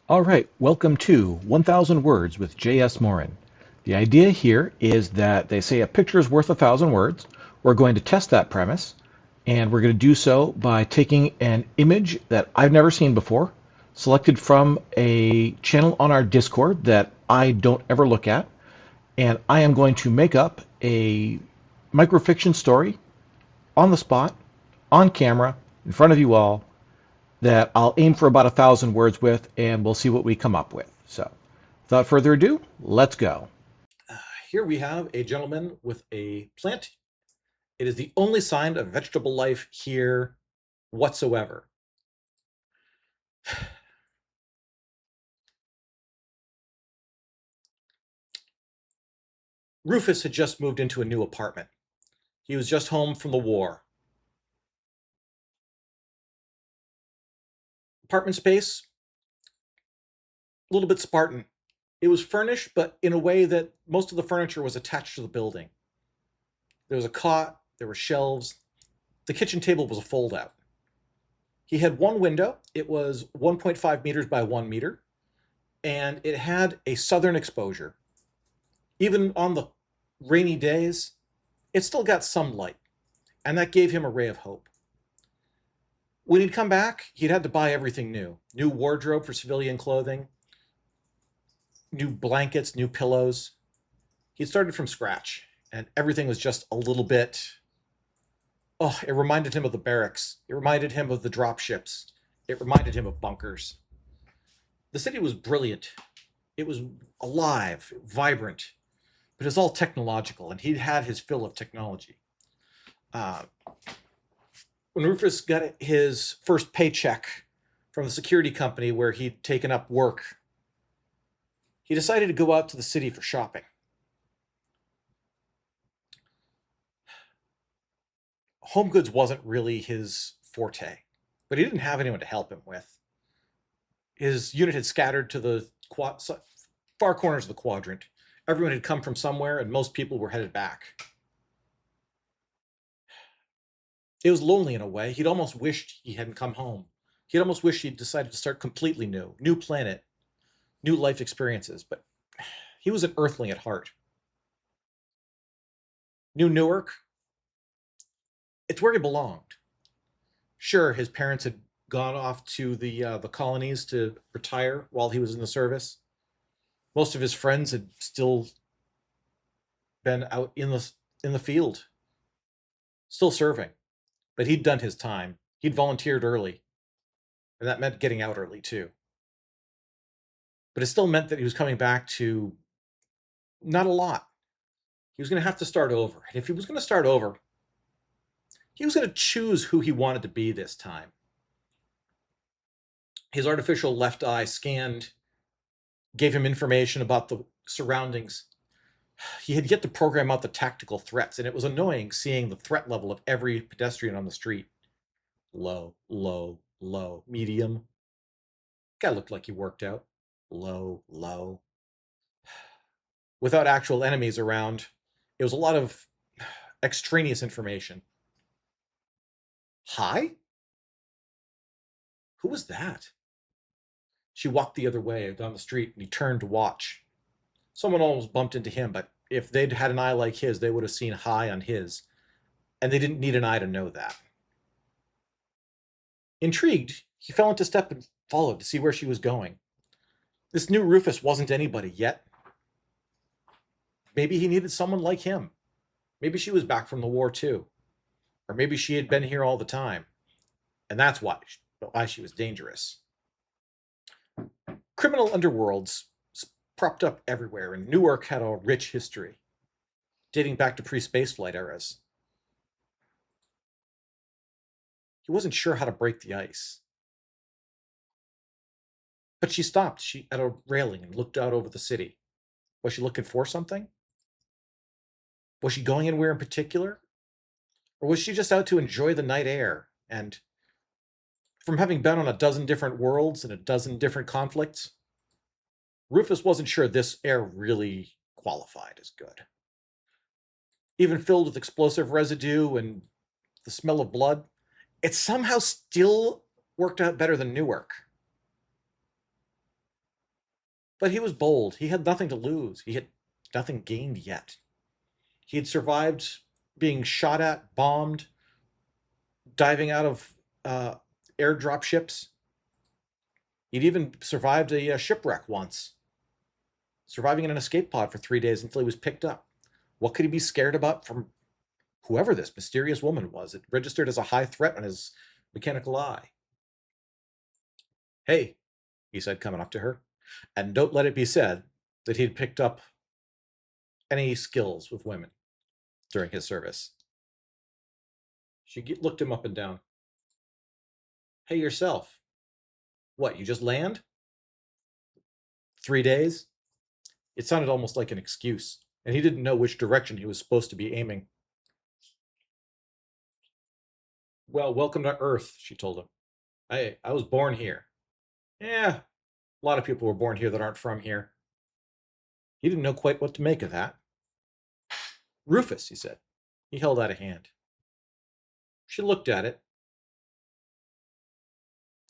All right, welcome to 1000 Words with J.S. Morin. The idea here is that they say a picture is worth 1,000 words. We're going to test that premise, and we're going to do so by taking an image that I've never seen before, selected from a channel on our Discord that I don't ever look at, and I am going to make up a microfiction story on the spot, on camera, in front of you all, that I'll aim for about 1,000 words with, and we'll see what we come up with. So, without further ado, let's go. Here we have a gentleman with a plant. It is the only sign of vegetable life here whatsoever. Rufus had just moved into a new apartment. He was just home from the war. Apartment space, a little bit Spartan. It was furnished, but in a way that most of the furniture was attached to the building. There was a cot, there were shelves. The kitchen table was a fold out. He had one window. It was 1.5 meters by 1 meter, and it had a southern exposure. Even on the rainy days, it still got some light, and that gave him a ray of hope. When he'd come back, he'd had to buy everything new. New wardrobe for civilian clothing, new blankets, new pillows. He started from scratch, and everything was just a little bit. Oh, it reminded him of the barracks. It reminded him of the drop ships. It reminded him of bunkers. The city was brilliant. It was alive, vibrant, but it was all technological, and he'd had his fill of technology. Uh, when Rufus got his first paycheck from the security company where he'd taken up work, he decided to go out to the city for shopping. Home goods wasn't really his forte, but he didn't have anyone to help him with. His unit had scattered to the far corners of the quadrant. Everyone had come from somewhere, and most people were headed back. It was lonely in a way. He'd almost wished he hadn't come home. He'd almost wished he'd decided to start completely new planet, new life experiences. But he was an earthling at heart. New Newark, it's where he belonged. Sure, his parents had gone off to the colonies to retire while he was in the service. Most of his friends had still been out in the field, still serving, but he'd done his time. He'd volunteered early, and that meant getting out early too. But it still meant that he was coming back to not a lot. He was going to have to start over. And if he was going to start over, he was going to choose who he wanted to be this time. His artificial left eye scanned, gave him information about the surroundings. He had yet to program out the tactical threats, and it was annoying seeing the threat level of every pedestrian on the street. Low, low, low, medium. Guy looked like he worked out. Low, low. Without actual enemies around, it was a lot of extraneous information. Hi? Who was that? She walked the other way down the street, and he turned to watch. Someone almost bumped into him, but if they'd had an eye like his, they would have seen high on his, and they didn't need an eye to know that. Intrigued, he fell into step and followed to see where she was going. This new Rufus wasn't anybody yet. Maybe he needed someone like him. Maybe she was back from the war too. Or maybe she had been here all the time, and that's why she was dangerous. Criminal underworlds propped up everywhere, and Newark had a rich history, dating back to pre-spaceflight eras. He wasn't sure how to break the ice. But she stopped at a railing and looked out over the city. Was she looking for something? Was she going anywhere in particular? Or was she just out to enjoy the night air? And from having been on a dozen different worlds and a dozen different conflicts, Rufus wasn't sure this air really qualified as good. Even filled with explosive residue and the smell of blood, it somehow still worked out better than Newark. But he was bold. He had nothing to lose. He had nothing gained yet. He had survived being shot at, bombed, diving out of airdrop ships. He'd even survived a shipwreck once, surviving in an escape pod for 3 days until he was picked up. What could he be scared about from whoever this mysterious woman was? It registered as a high threat on his mechanical eye. Hey, he said, coming up to her, and don't let it be said that he'd picked up any skills with women during his service. She looked him up and down. Hey, yourself. What, you just land? 3 days? It sounded almost like an excuse, and he didn't know which direction he was supposed to be aiming. Well, welcome to Earth, she told him. I was born here. Yeah, a lot of people were born here that aren't from here. He didn't know quite what to make of that. Rufus, he said. He held out a hand. She looked at it.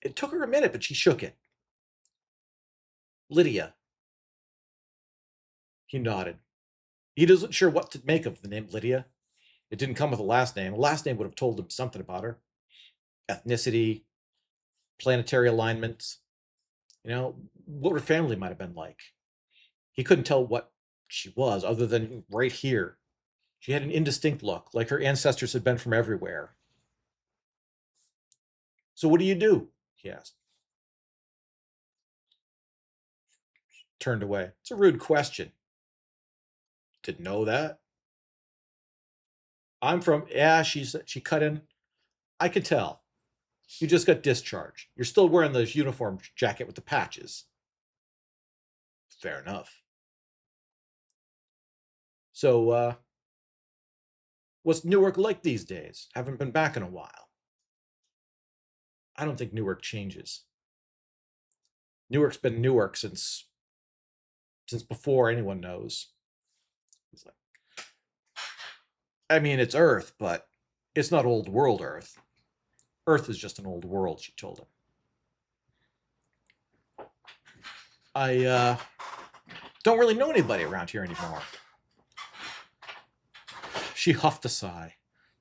It took her a minute, but she shook it. Lydia. He nodded. He wasn't sure what to make of the name Lydia. It didn't come with a last name. A last name would have told him something about her. Ethnicity, planetary alignments, what her family might have been like. He couldn't tell what she was other than right here. She had an indistinct look, like her ancestors had been from everywhere. So what do you do? He asked. Turned away. It's a rude question. Didn't know that. I'm from, yeah, she cut in. I could tell. You just got discharged. You're still wearing the uniform jacket with the patches. Fair enough. So, what's Newark like these days? Haven't been back in a while. I don't think Newark changes. Newark's been Newark since before anyone knows. He's like, I mean, it's Earth, but it's not old world Earth. Earth is just an old world, she told him. I don't really know anybody around here anymore. She huffed a sigh.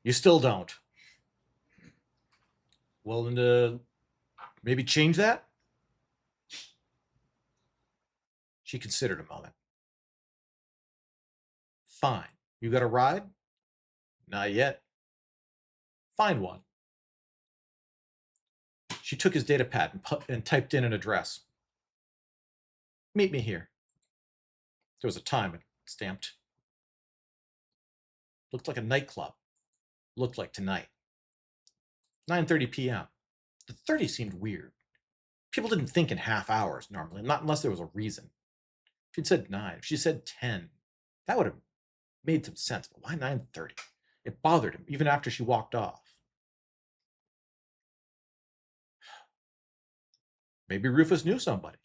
You still don't. Well, then maybe change that? She considered a moment. Fine. You got a ride? Not yet. Find one. She took his data pad and typed in an address. Meet me here. There was a time stamped. Looked like a nightclub. Looked like tonight. 9:30 p.m. The 30 seemed weird. People didn't think in half hours normally, not unless there was a reason. If she'd said 9, if she said 10, that would have made some sense. But why 9:30? It bothered him even after she walked off. Maybe Rufus knew somebody.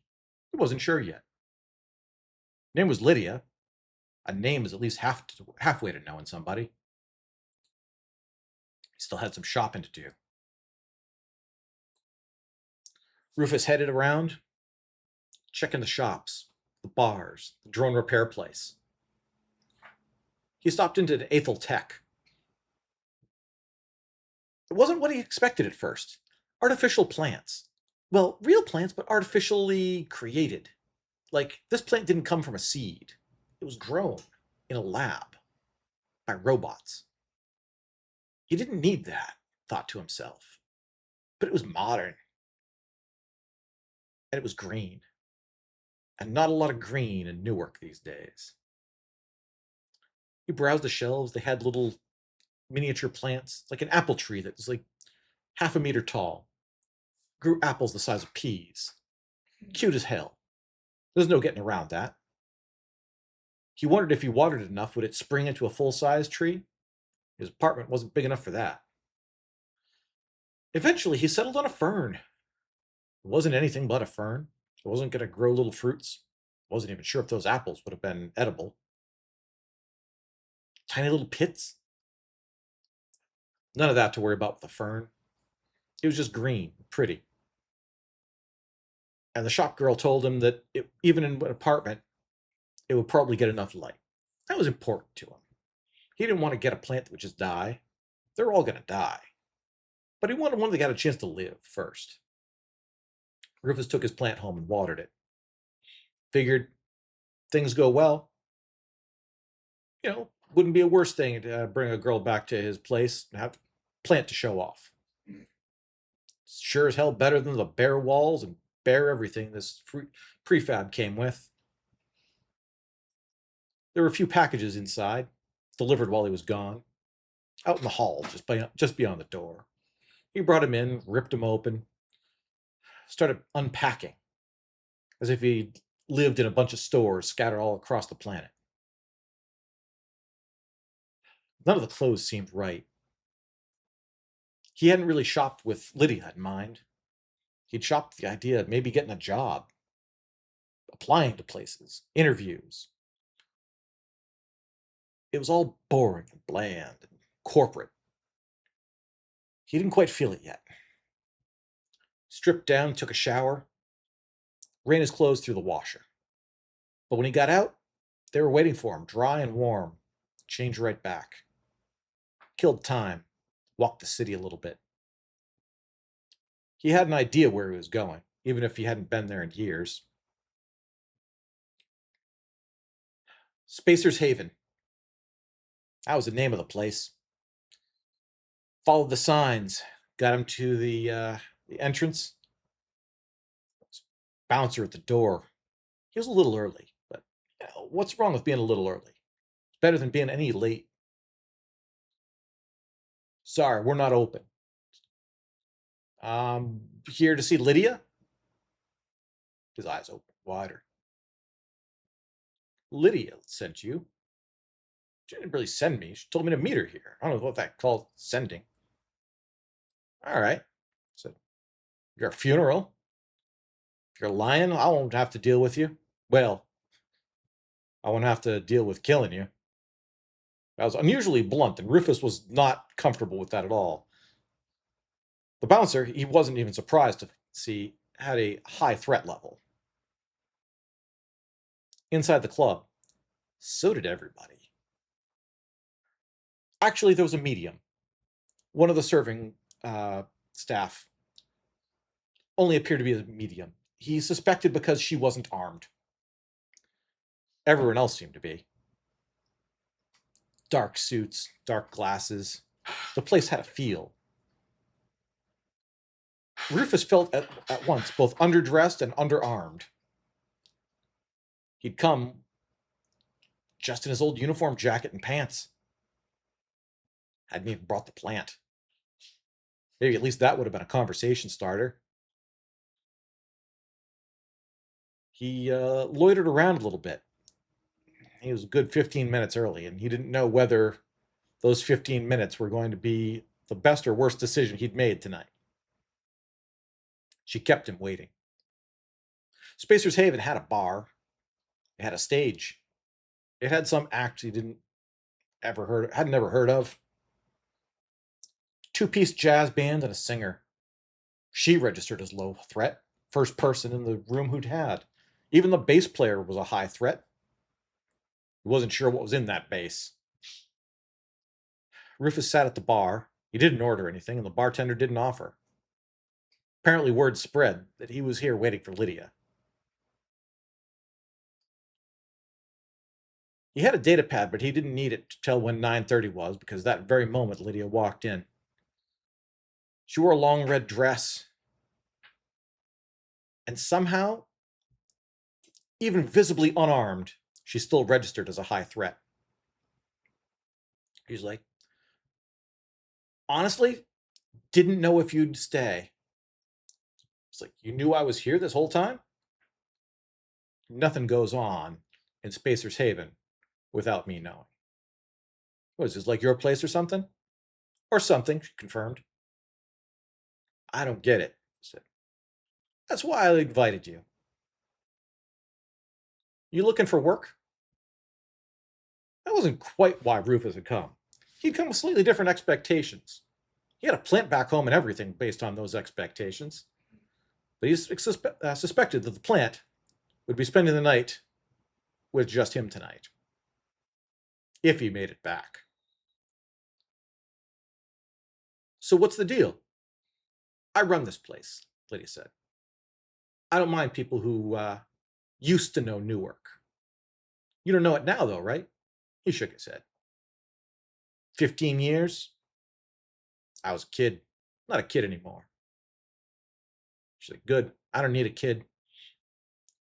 He wasn't sure yet. Name was Lydia. A name is at least halfway to knowing somebody. He still had some shopping to do. Rufus headed around, checking the shops, the bars, the drone repair place. He stopped into an Aethel Tech. It wasn't what he expected at first. Artificial plants. Well, real plants, but artificially created. Like, this plant didn't come from a seed. It was grown in a lab by robots. He didn't need that, thought to himself. But it was modern. And it was green. And not a lot of green in Newark these days. He browsed the shelves. They had little miniature plants, like an apple tree that was like half a meter tall. Grew apples the size of peas. Cute as hell. There's no getting around that. He wondered if he watered it enough, would it spring into a full-size tree? His apartment wasn't big enough for that. Eventually, he settled on a fern. It wasn't anything but a fern. It wasn't going to grow little fruits. Wasn't even sure if those apples would have been edible. Tiny little pits. None of that to worry about with the fern. It was just green, pretty. And the shop girl told him that even in an apartment, it would probably get enough light. That was important to him. He didn't want to get a plant that would just die. They're all going to die. But he wanted one that got a chance to live first. Rufus took his plant home and watered it. Figured things go well, wouldn't be a worse thing to bring a girl back to his place and have a plant to show off. Sure as hell better than the bare walls and bare everything this prefab came with. There were a few packages inside, delivered while he was gone, out in the hall, just beyond the door. He brought him in, ripped him open, started unpacking, as if he lived in a bunch of stores scattered all across the planet. None of the clothes seemed right. He hadn't really shopped with Lydia in mind. He'd shopped the idea of maybe getting a job, applying to places, interviews. It was all boring and bland and corporate. He didn't quite feel it yet. Stripped down, took a shower, ran his clothes through the washer. But when he got out, they were waiting for him, dry and warm. Changed right back. Killed time, walked the city a little bit. He had an idea where he was going, even if he hadn't been there in years. Spacer's Haven. That was the name of the place. Followed the signs, got him to the entrance. Bouncer at the door. He was a little early, but what's wrong with being a little early? It's better than being any late. Sorry, we're not open. Here to see Lydia? His eyes opened wider. Lydia sent you? She didn't really send me. She told me to meet her here. I don't know what that called sending. All right. So, your funeral? If you're lying, I won't have to deal with you. Well, I won't have to deal with killing you. That was unusually blunt, and Rufus was not comfortable with that at all. The bouncer, he wasn't even surprised to see, had a high threat level. Inside the club, so did everybody. Actually, there was a medium. One of the serving staff only appeared to be a medium. He suspected because she wasn't armed. Everyone else seemed to be. Dark suits, dark glasses. The place had a feel. Rufus felt at once both underdressed and underarmed. He'd come just in his old uniform jacket and pants. Hadn't even brought the plant. Maybe at least that would have been a conversation starter. He loitered around a little bit. He was a good 15 minutes early, and he didn't know whether those 15 minutes were going to be the best or worst decision he'd made tonight. She kept him waiting. Spacer's Haven had a bar. It had a stage. It had some act he hadn't ever heard of. Two-piece jazz band and a singer. She registered as low threat. First person in the room who'd had. Even the bass player was a high threat. He wasn't sure what was in that bass. Rufus sat at the bar. He didn't order anything, and the bartender didn't offer. Apparently word spread that he was here waiting for Lydia. He had a data pad, but he didn't need it to tell when 9:30 was, because that very moment Lydia walked in. She wore a long red dress. And somehow, even visibly unarmed, she still registered as a high threat. He's like, honestly, didn't know if you'd stay. It's like, you knew I was here this whole time? Nothing goes on in Spacer's Haven without me knowing. What is this, like your place or something? Or something, she confirmed. I don't get it, he said. That's why I invited you. You looking for work? That wasn't quite why Rufus had come. He'd come with slightly different expectations. He had a plant back home and everything based on those expectations. But he suspected that the plant would be spending the night with just him tonight, if he made it back. So what's the deal? I run this place, Lydia said. I don't mind people who used to know Newark. You don't know it now, though, right? He shook his head. 15 years? I was a kid. Not a kid anymore. She's like, good. I don't need a kid.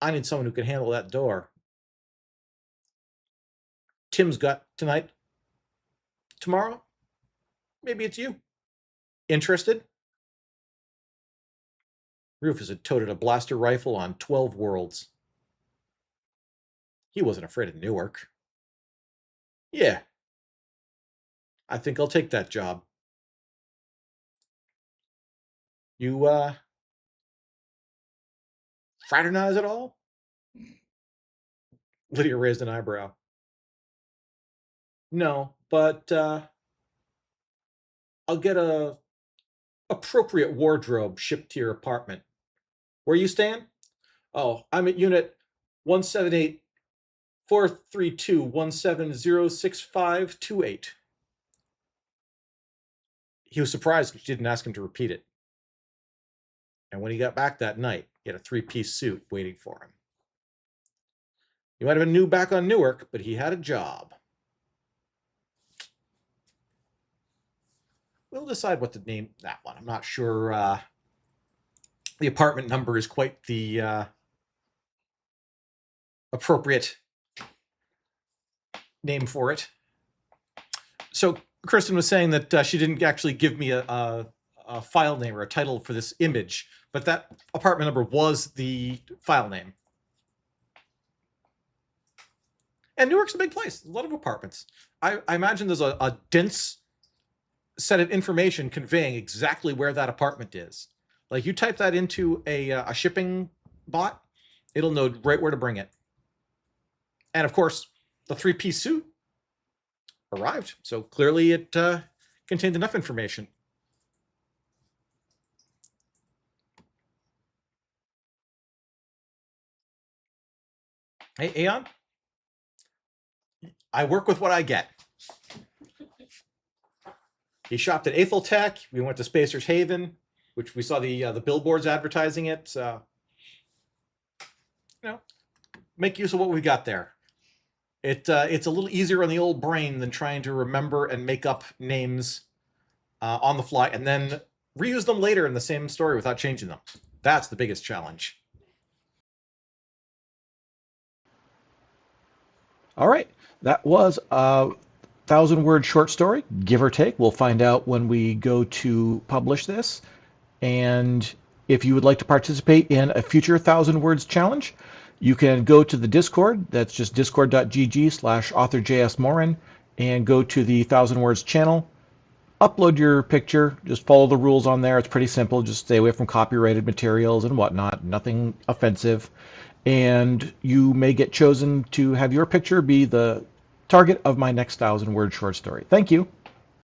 I need someone who can handle that door. Tim's got tonight. Tomorrow? Maybe it's you. Interested? Rufus had toted a blaster rifle on 12 worlds. He wasn't afraid of Newark. Yeah. I think I'll take that job. You, fraternize at all? Lydia raised an eyebrow. No, but I'll get a appropriate wardrobe shipped to your apartment. Where you staying? Oh, I'm at unit 178-432-1706-528. He was surprised she didn't ask him to repeat it. And when he got back that night, he had a three-piece suit waiting for him. He might have been new back on Newark, but he had a job. We'll decide what to name that one. I'm not sure the apartment number is quite the appropriate name for it. So Kristen was saying that she didn't actually give me a file name or a title for this image, but that apartment number was the file name. And Newark's a big place, a lot of apartments. I imagine there's a dense set of information conveying exactly where that apartment is. Like you type that into a shipping bot, it'll know right where to bring it. And of course, the three-piece suit arrived, so clearly it contained enough information. Hey, Aeon, I work with what I get. He shopped at Aethel Tech. We went to Spacer's Haven, which we saw the billboards advertising it. Make use of what we got there. It's a little easier on the old brain than trying to remember and make up names on the fly and then reuse them later in the same story without changing them. That's the biggest challenge. All right, that was a 1,000-word short story, give or take. We'll find out when we go to publish this. And if you would like to participate in a future 1,000 words challenge, you can go to the Discord. That's just discord.gg/authorjsmorin and go to the 1,000 words channel. Upload your picture. Just follow the rules on there. It's pretty simple. Just stay away from copyrighted materials and whatnot. Nothing offensive. And you may get chosen to have your picture be the target of my next 1,000-word short story. Thank you.